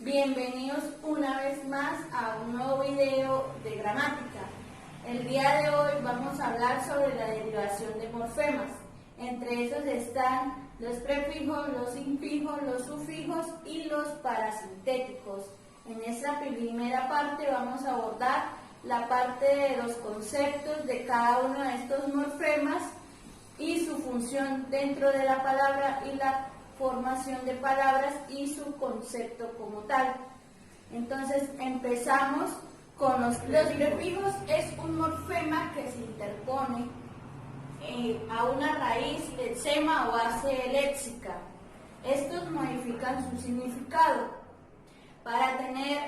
Bienvenidos una vez más a un nuevo video de gramática. El día de hoy vamos a hablar sobre la derivación de morfemas. Entre esos están los prefijos, los infijos, los sufijos y los parasintéticos. En esta primera parte vamos a abordar la parte de los conceptos de cada uno de estos morfemas y su función dentro de la palabra y la formación de palabras y su concepto como tal. Entonces empezamos con los prefijos. Es un morfema que se interpone a una raíz, lexema o base léxica. Estos modifican su significado. Para tener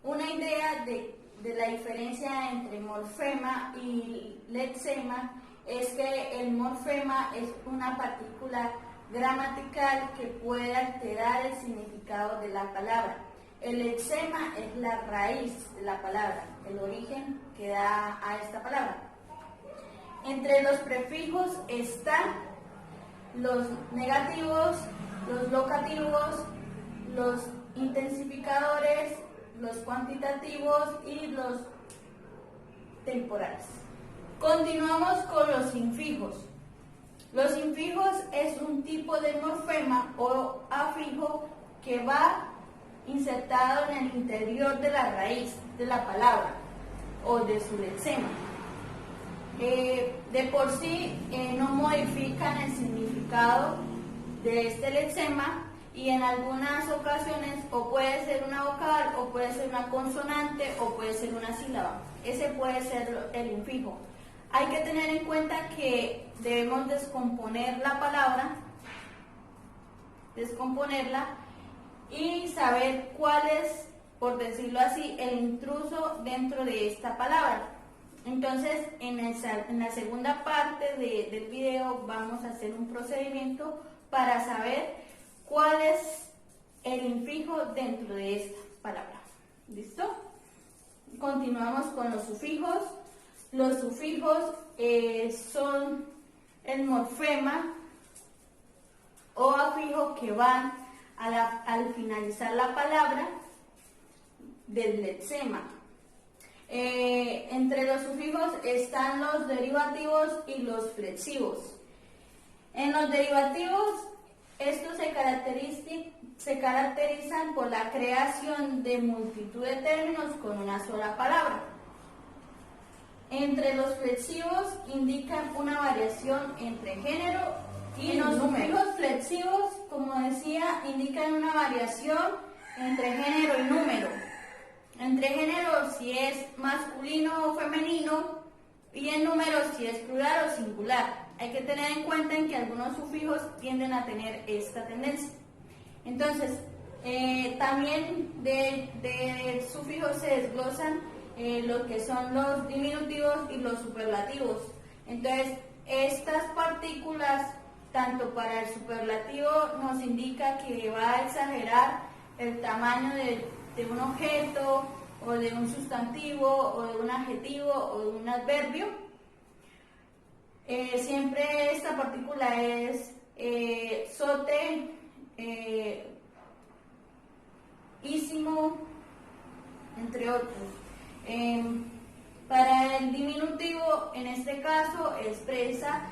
una idea de la diferencia entre morfema y lexema, es que el morfema es una partícula gramatical que puede alterar el significado de la palabra. El lexema es la raíz de la palabra, el origen que da a esta palabra. Entre los prefijos están los negativos, los locativos, los intensificadores, los cuantitativos y los temporales. Continuamos con los infijos. Los infijos es un tipo de morfema o afijo que va insertado en el interior de la raíz de la palabra o de su lexema. De por sí no modifican el significado de este lexema y en algunas ocasiones o puede ser una vocal o puede ser una consonante o puede ser una sílaba. Ese puede ser el infijo. Hay que tener en cuenta que debemos descomponer la palabra, y saber cuál es, por decirlo así, el intruso dentro de esta palabra. Entonces, en la segunda parte del video vamos a hacer un procedimiento para saber cuál es el infijo dentro de esta palabra. ¿Listo? Continuamos con los sufijos. Los sufijos son el morfema o afijo que van al finalizar la palabra del lexema. Entre los sufijos están los derivativos y los flexivos. En los derivativos, estos se caracterizan por la creación de multitud de términos con una sola palabra. Entre los flexivos indican una variación entre género y los sufijos flexivos, como decía, indican una variación entre género y número. Entre género si es masculino o femenino y en número si es plural o singular. Hay que tener en cuenta en que algunos sufijos tienden a tener esta tendencia. Entonces, también de sufijos se desglosan lo que son los diminutivos y los superlativos. Entonces, estas partículas, tanto para el superlativo, nos indica que va a exagerar el tamaño de un objeto, o de un sustantivo, o de un adjetivo, o de un adverbio. Siempre esta partícula es sote, ísimo, entre otros. Para el diminutivo, en este caso, expresa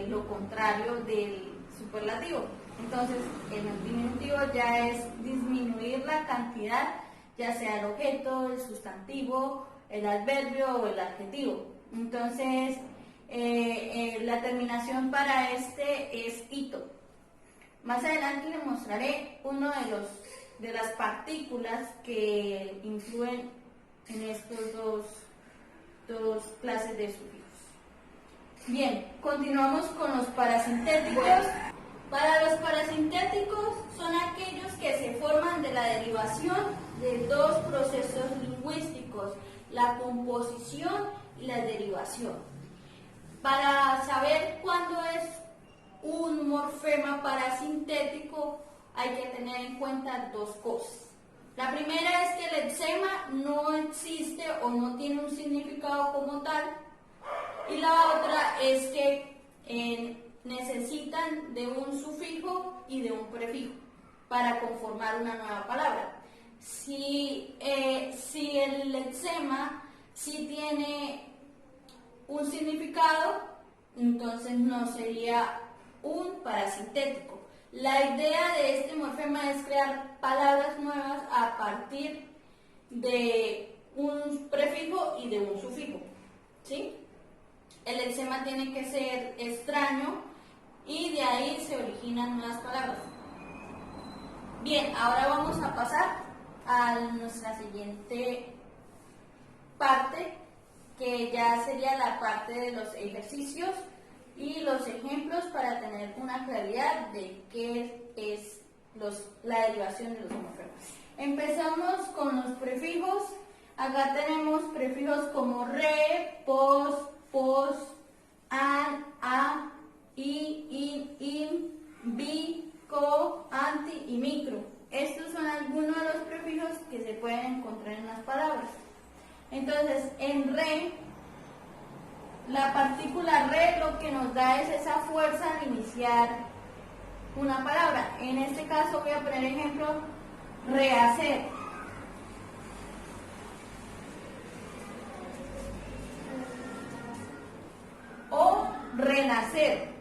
lo contrario del superlativo. Entonces, en el diminutivo ya es disminuir la cantidad, ya sea el objeto, el sustantivo, el adverbio o el adjetivo. Entonces, la terminación para este es ito. Más adelante les mostraré uno de las partículas que influyen en estos dos clases de sufijos. Bien, continuamos con los parasintéticos. Para los parasintéticos son aquellos que se forman de la derivación de dos procesos lingüísticos, la composición y la derivación. Para saber cuándo es un morfema parasintético hay que tener en cuenta dos cosas. La primera es que el lexema no existe o no tiene un significado como tal, y la otra es que necesitan de un sufijo y de un prefijo para conformar una nueva palabra. Si el lexema sí tiene un significado, entonces no sería un parasintético. La idea de este morfema es crear palabras nuevas a partir de un prefijo y de un sufijo, ¿sí? El lexema tiene que ser extraño y de ahí se originan nuevas palabras. Bien, ahora vamos a pasar a nuestra siguiente parte, que ya sería la parte de los ejercicios y los ejemplos para tener una claridad de qué es la derivación de los morfemas. Empezamos con los prefijos. Acá tenemos prefijos como re, pos, an, a, i, in, bi, co, anti y micro. Estos son algunos de los prefijos que se pueden encontrar en las palabras. Entonces, en re, la partícula re lo que nos da es esa fuerza al iniciar una palabra. En este caso voy a poner ejemplo, rehacer. O renacer.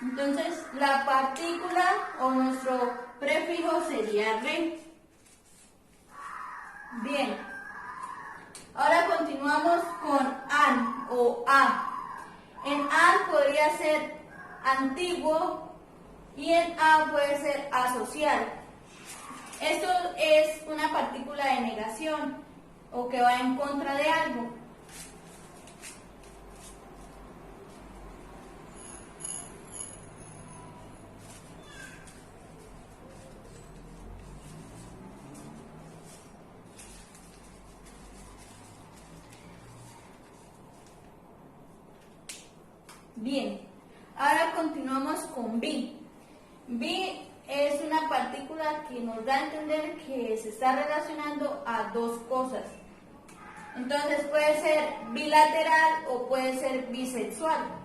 Entonces, la partícula o nuestro prefijo sería re. Bien. Ahora continuamos con an o a. En an podría ser antiguo y en a puede ser asocial. Esto es una partícula de negación o que va en contra de algo. Bien, ahora continuamos con bi. Bi es una partícula que nos da a entender que se está relacionando a dos cosas. Entonces puede ser bilateral o puede ser bisexual.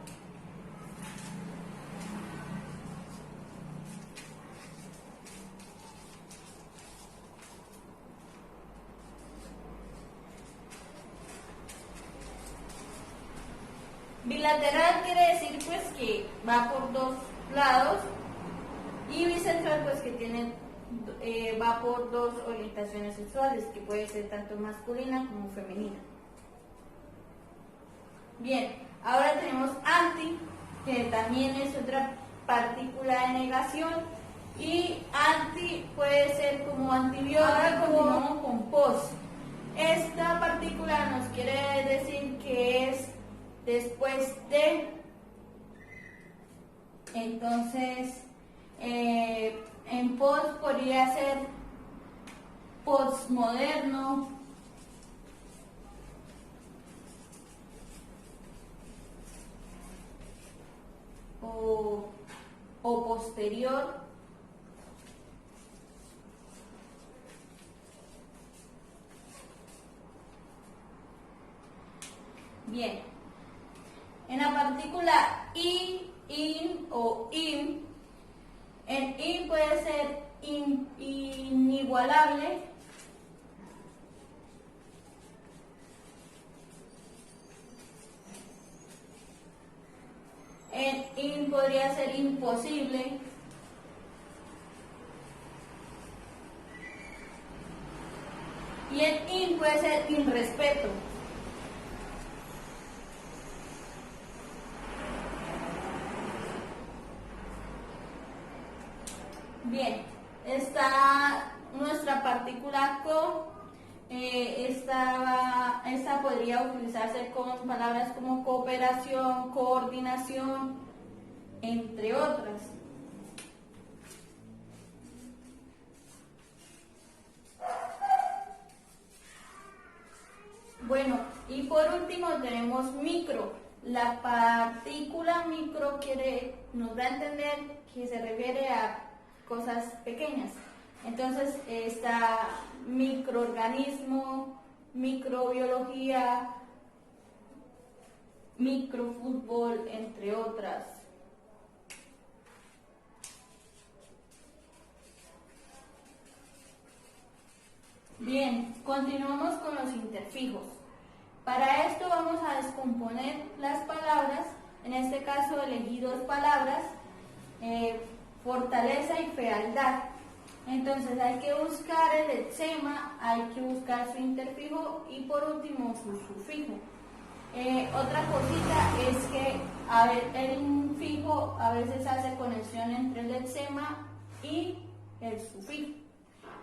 Bilateral quiere decir pues que va por dos lados y bisexual pues que va por dos orientaciones sexuales, que puede ser tanto masculina como femenina. Bien, ahora tenemos anti, que también es otra partícula de negación, y anti puede ser como antibiótico. Ahora continuamos con pos. Esta partícula nos quiere decir que es después de. Entonces, en pos podría ser postmoderno, o posterior. Bien, en la partícula i, in o in, en in puede ser inigualable, en in podría ser imposible, y en in puede ser irrespeto. Bien, está nuestra partícula co. Esta podría utilizarse con palabras como cooperación, coordinación, entre otras. Bueno, y por último tenemos micro. La partícula micro nos da a entender que se refiere a cosas pequeñas. Entonces está microorganismo, microbiología, microfútbol, entre otras. prefijos. Para esto vamos a descomponer las palabras. En este caso elegí dos palabras, fortaleza y fealdad. Entonces hay que buscar el lexema, hay que buscar su interfijo y por último su sufijo. Otra cosita es que el infijo a veces hace conexión entre el lexema y el sufijo.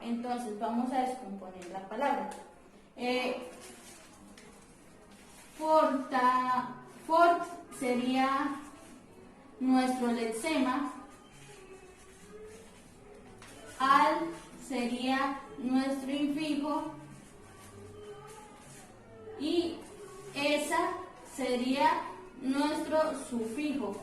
Entonces vamos a descomponer la palabra. Fort sería nuestro lexema, al sería nuestro infijo y esa sería nuestro sufijo.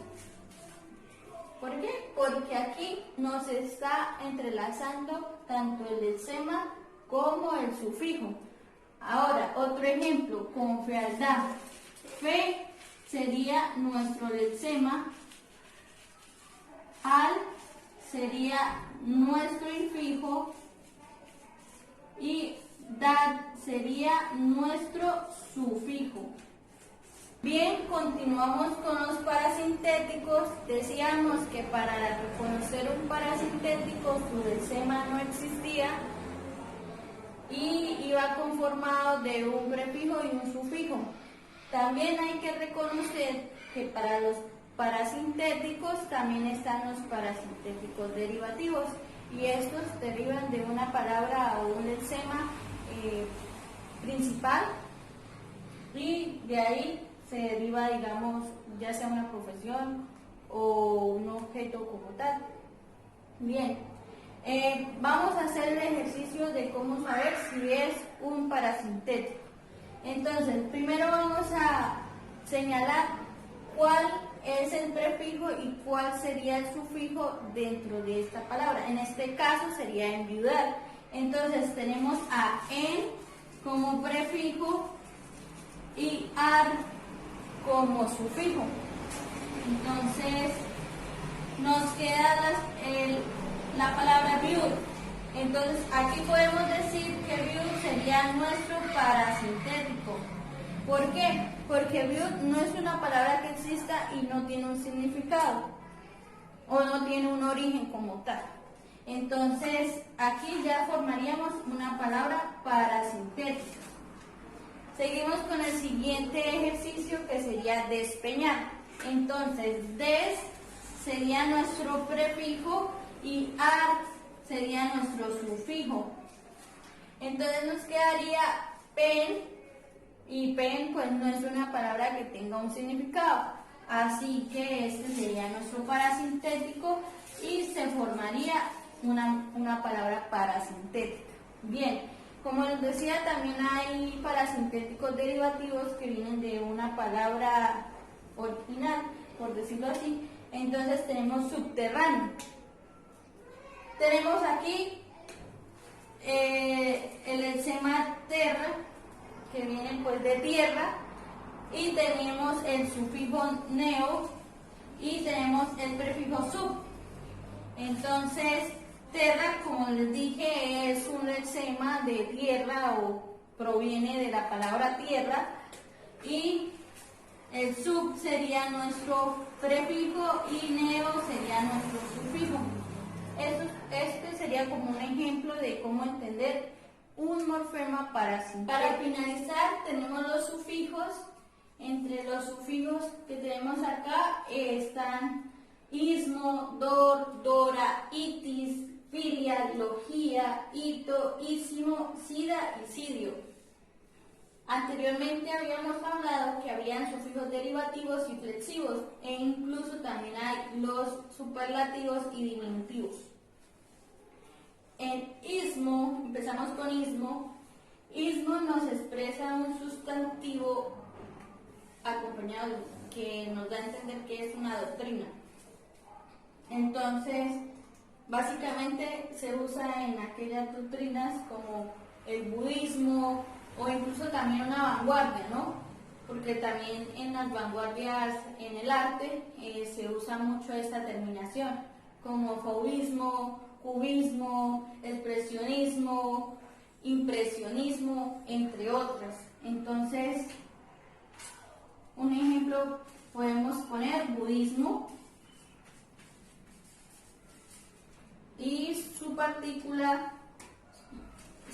¿Por qué? Porque aquí nos está entrelazando tanto el lexema como el sufijo. Ahora, otro ejemplo, con fealdad. Fe sería nuestro lexema, al sería nuestro infijo y dad sería nuestro sufijo. Bien, continuamos con los parasintéticos. Decíamos que para reconocer un parasintético su lexema no existía y iba conformado de un prefijo y un sufijo. También hay que reconocer que para los parasintéticos también están los parasintéticos derivativos y estos derivan de una palabra o un lexema principal y de ahí se deriva, digamos, ya sea una profesión o un objeto como tal. Bien, vamos a hacer el ejercicio de cómo saber si es un parasintético. Entonces, primero vamos a señalar cuál es el prefijo y cuál sería el sufijo dentro de esta palabra. En este caso sería enviudar. Entonces tenemos a en como prefijo y ar como sufijo. Entonces nos queda la palabra viud. Entonces aquí podemos decir que viud sería nuestro parasintético. ¿Por qué? Porque viud no es una palabra que exista y no tiene un significado o no tiene un origen como tal. Entonces aquí ya formaríamos una palabra parasintética. Seguimos con el siguiente ejercicio que sería despeñar. Entonces des sería nuestro prefijo y ar sería nuestro sufijo. Entonces nos quedaría pen, y pen pues no es una palabra que tenga un significado, así que este sería nuestro parasintético y se formaría una palabra parasintética. Bien, como les decía, también hay parasintéticos derivativos que vienen de una palabra original, por decirlo así. Entonces tenemos subterráneo. Tenemos aquí el lexema terra, que viene pues de tierra, y tenemos el sufijo neo y tenemos el prefijo sub. Entonces terra, como les dije, es un lexema de tierra o proviene de la palabra tierra, y el sub sería nuestro prefijo y neo sería nuestro sufijo. Este sería como un ejemplo de cómo entender un morfema parasintético. Para finalizar, tenemos los sufijos. Entre los sufijos que tenemos acá están ismo, dor, dora, itis, filia, logía, ito, ísimo, sida y sidio. Anteriormente habíamos hablado que habían sufijos derivativos y flexivos e incluso también hay los superlativos y diminutivos. En ismo, empezamos con ismo. Ismo nos expresa un sustantivo acompañado que nos da a entender que es una doctrina. Entonces, básicamente se usa en aquellas doctrinas como el budismo o incluso también una vanguardia, ¿no? Porque también en las vanguardias en el arte se usa mucho esta terminación, como fauvismo, cubismo, expresionismo, impresionismo, entre otras. Entonces, un ejemplo podemos poner budismo y su partícula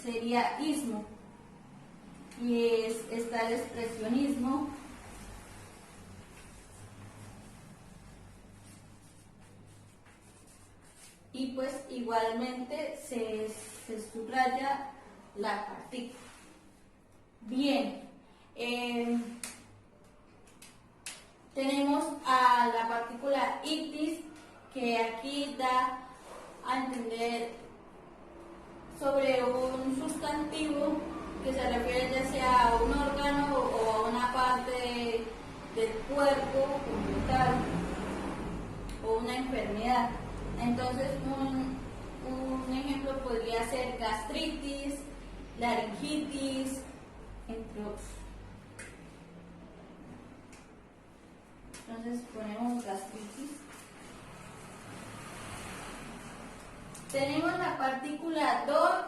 sería ismo, y está el expresionismo, y pues igualmente se subraya la partícula. Bien, tenemos a la partícula itis, que aquí da a entender sobre un sustantivo que se refiere ya sea a un órgano o a una parte del cuerpo como tal, o una enfermedad. Entonces, un ejemplo podría ser gastritis, laringitis, entre otros. Entonces ponemos gastritis. Tenemos la partícula dor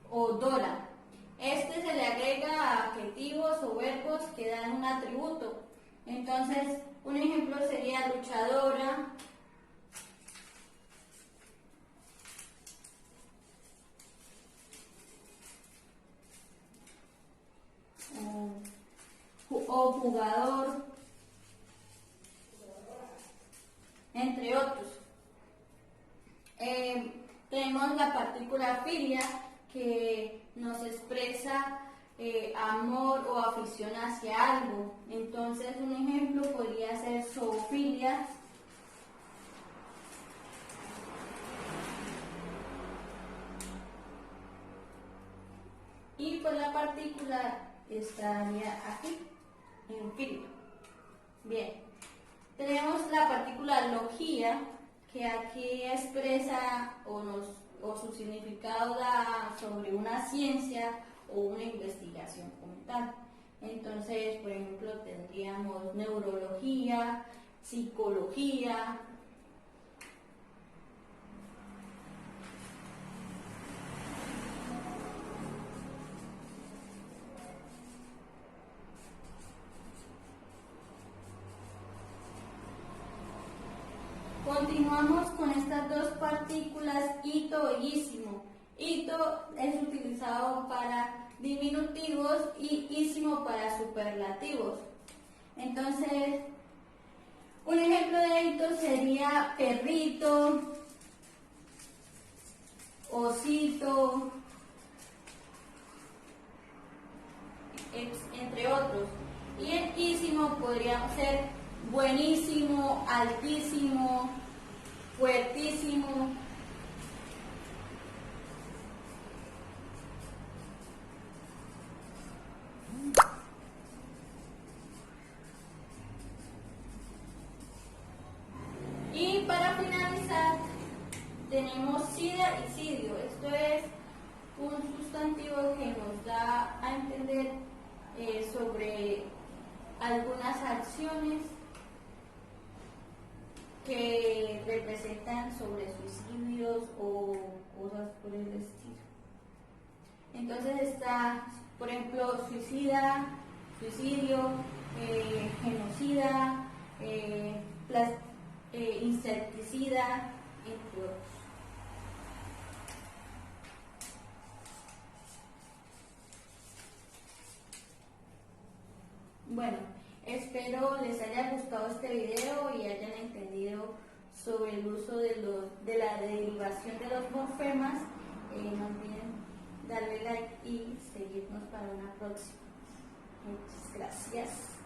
o dora. Se le agrega a adjetivos o verbos que dan un atributo. Entonces, un ejemplo sería luchadora, o jugador, entre otros. Tenemos la partícula filia, que nos expresa amor o afición hacia algo. Entonces, un ejemplo podría ser zoofilia. Y pues la partícula estaría aquí, en filia. Bien, tenemos la partícula logía, que aquí expresa o su significado da sobre una ciencia o una investigación como tal. Entonces, por ejemplo, tendríamos neurología, psicología. Continuamos con estas dos partículas, ito e ísimo. Ito es utilizado para diminutivos y ísimo para superlativos. Entonces, un ejemplo de ito sería perrito, osito, entre otros. Y el ísimo podría ser buenísimo, altísimo, fuertísimo. Y para finalizar, tenemos sida y sidio. Esto es un sustantivo que nos da a entender sobre algunas acciones que representan sobre suicidios o cosas por el estilo. Entonces está, por ejemplo, suicidio, genocida, insecticida, entre otros. Bueno, espero les haya gustado este video y hayan entendido sobre el uso de la derivación de los morfemas. No olviden darle like y seguirnos para una próxima. Muchas gracias.